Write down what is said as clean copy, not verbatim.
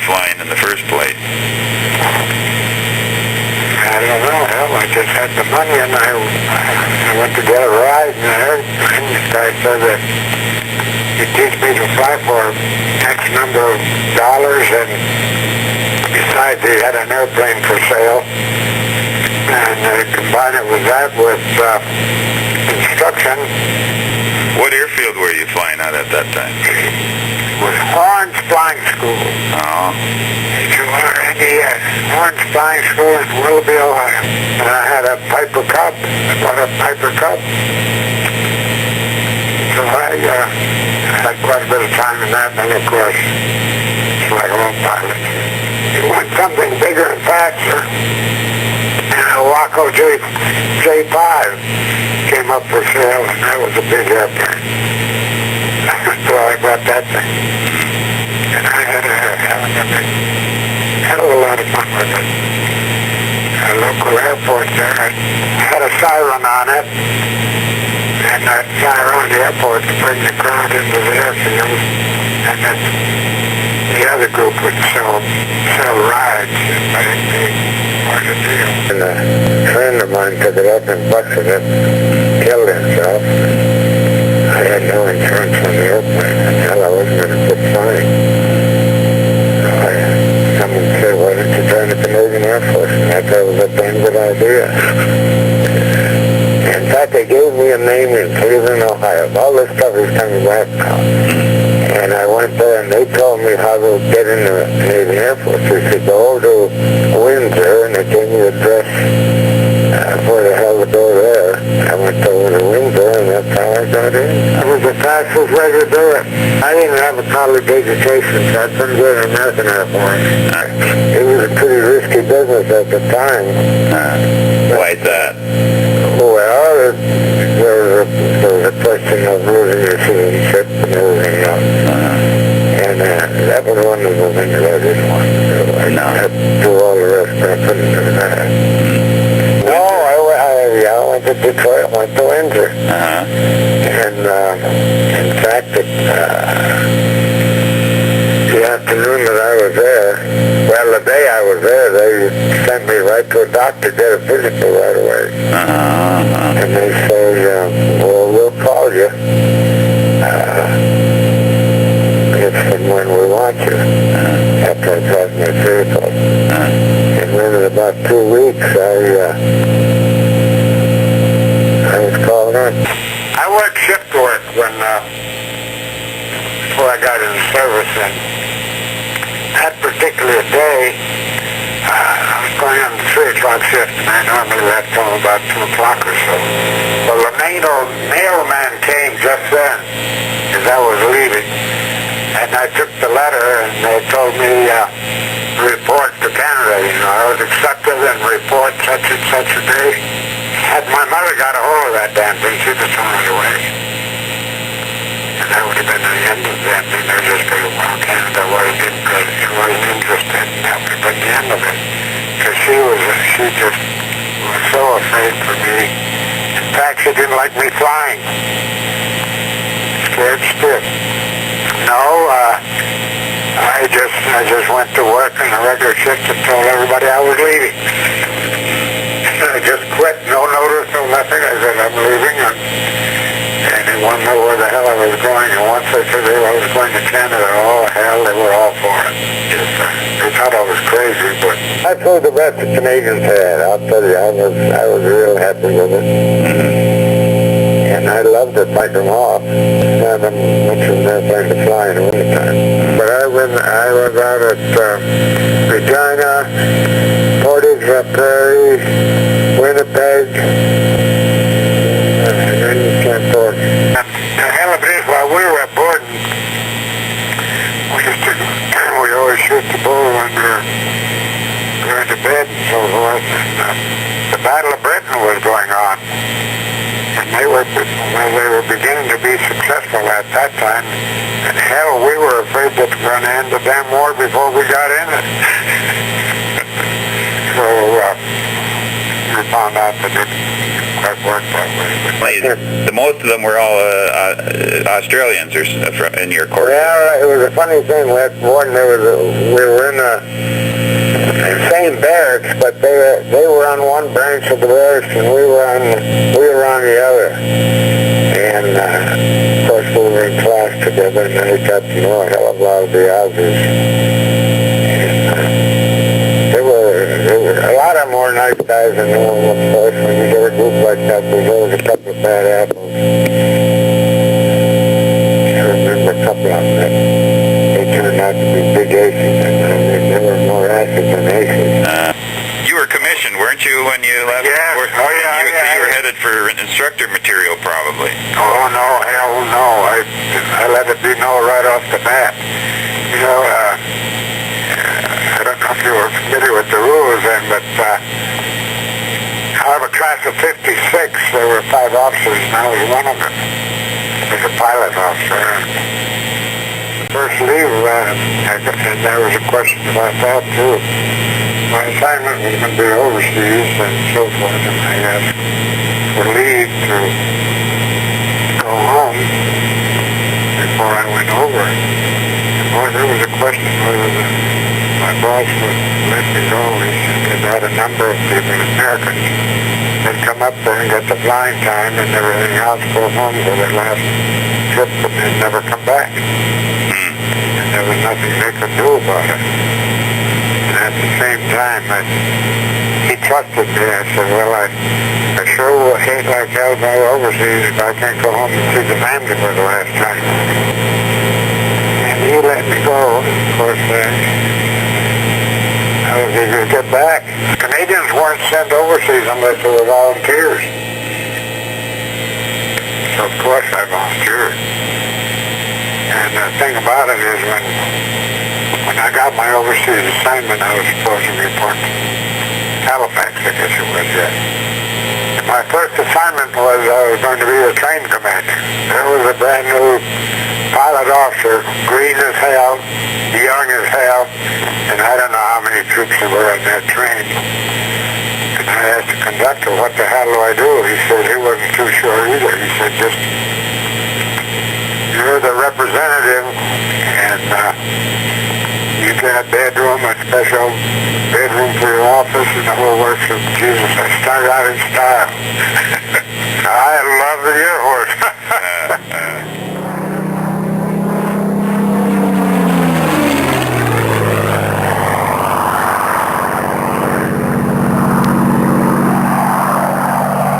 flying in the first place? I don't know. Hell, I just had the money and I went to get a ride in an airplane. The guy said that he'd teach me to fly for X number of dollars, and besides he had an airplane for sale. And combine it with that with instruction. What airfield were you flying at that time? It was Orange Flying School. Oh. H-O-R-N-E-S. Orange Flying School in Willoughby, Ohio. And I had a Piper Cub. I bought a Piper Cub. So I had quite a bit of time in that, and of course, it's like a little pilot. You want something bigger and faster. And a Waco J5 came up for sale, and that was a big airplane. So I bought that thing. And I had a hell of a lot of fun with it. A local airport there, I had a siren on it, and that siren on the airport to bring the crowd into the airfield, and then the other group would sell rides, but it'd be quite a deal. And a friend of mine took it up and busted it, killed himself. I had no insurance on the airplane, and hell, I wasn't going to quit flying. So someone said, why don't you join the Canadian Air Force? And I thought it was a damn good idea. In fact, they gave me a name in Cleveland, Ohio. All this stuff is coming back now. And I went there, and they told me how to get in the Canadian Air Force. They said, go to Windsor, and they gave me the address where the hell to go there. I went over to Windsor, and that's how I got in. I was the fastest way to do it. I didn't have a college education, so I couldn't get an American Air Force. It was a pretty risky business at the time. Why is that? Well, there was a question of losing your citizenship and everything else. And that was one of the things I didn't want to do. I had to do all the rest, but I couldn't do that. No, I went to Detroit, I went to Windsor. And in fact, the afternoon that I was there, well, the day I was there, they sent me right to a doctor to get a physical right away. And they said, well, we'll call you if and when we want you, after I got my physical. And then in about 2 weeks, I was called in. I worked shift work before I got into service, and that particular day, I was going on the 3 o'clock shift, and I normally left home about 2 o'clock or so. Well, the mailman came just then, as I was leaving, and I took the letter, and they told me, report to Canada, I was accepted and report such and such a day. Had my mother got a hold of that damn thing, she'd have thrown it away. And that would have been the end of that thing. They just figured, well, Canada wasn't interested, and that would have been the end of it. Because she just was so afraid for me. In fact, she didn't like me flying. Scared stiff. No, I just went to work in a regular shift and told everybody I was leaving. I just quit, no notice, no nothing. I said, I'm leaving, and they wanted to know where the hell I was going. And once I said I was going to Canada, oh hell, they were all for it. They thought I was crazy, but I flew the best the Canadians had. I'll tell you, I was real happy with it. And I loved to fight them off. Not much of an airplane to fly in the wintertime. But I was out at Regina, Portage La Prairie, Winnipeg, and then St. Paul. The hell of it is, while we were aboard, we always shoot the bull when we were going to bed and so forth. And the Battle of Britain was going on. And they were beginning to be successful at that time. And hell, we were afraid that we were going to end the damn war before we got in it. So we found out that it didn't quite work that way. But The most of them were all Australians or in your course. Yeah, it was a funny thing. We were in the same barracks, but they were on one branch of the barracks and we were on the other. And of course we were in class together, and they got to know a hell of a lot of the others. And there were a lot of them were nice guys, and no one was close. When you get a group like that, there's always a couple of bad apples. I remember a couple of them that they turned out to be big aces, and they were more aces than aces. You were commissioned, weren't you, when you left? Yeah. Oh, yeah. You were headed for instructor material, probably. Oh, no, hell no. I let it be known right off the bat. You know, I don't know if you were familiar with the rules then, but out of a class of 56, there were 5 officers, and I was one of them. I was a pilot officer. First leave, and there was a question about that, too. My assignment was going to be overseas and so forth, and I asked for leave to go home before I went over. And boy, there was a question whether my boss would let me go. He said they had a number of people, Americans, that come up there and get the flying time and everything else, go home for their last trip, and they'd never come back. And there was nothing they could do about it. At the same time, he trusted me. I said, well, I sure will hate like hell to go overseas if I can't go home and see the family for the last time. And he let me go. Of course, I was eager to get back. Canadians weren't sent overseas unless they were volunteers. So, of course, I volunteered. And the thing about it is when I got my overseas assignment, I was supposed to report to Halifax, I guess it was, yes. And my first assignment was I was going to be a train commander. There was a brand new pilot officer, green as hell, young as hell, and I don't know how many troops there were on that train. And I asked the conductor, what the hell do I do? He said he wasn't too sure either. He said, just, you're the representative, and you get a bedroom, a special bedroom for your office, and the whole works of Jesus. I started out in style. I love you.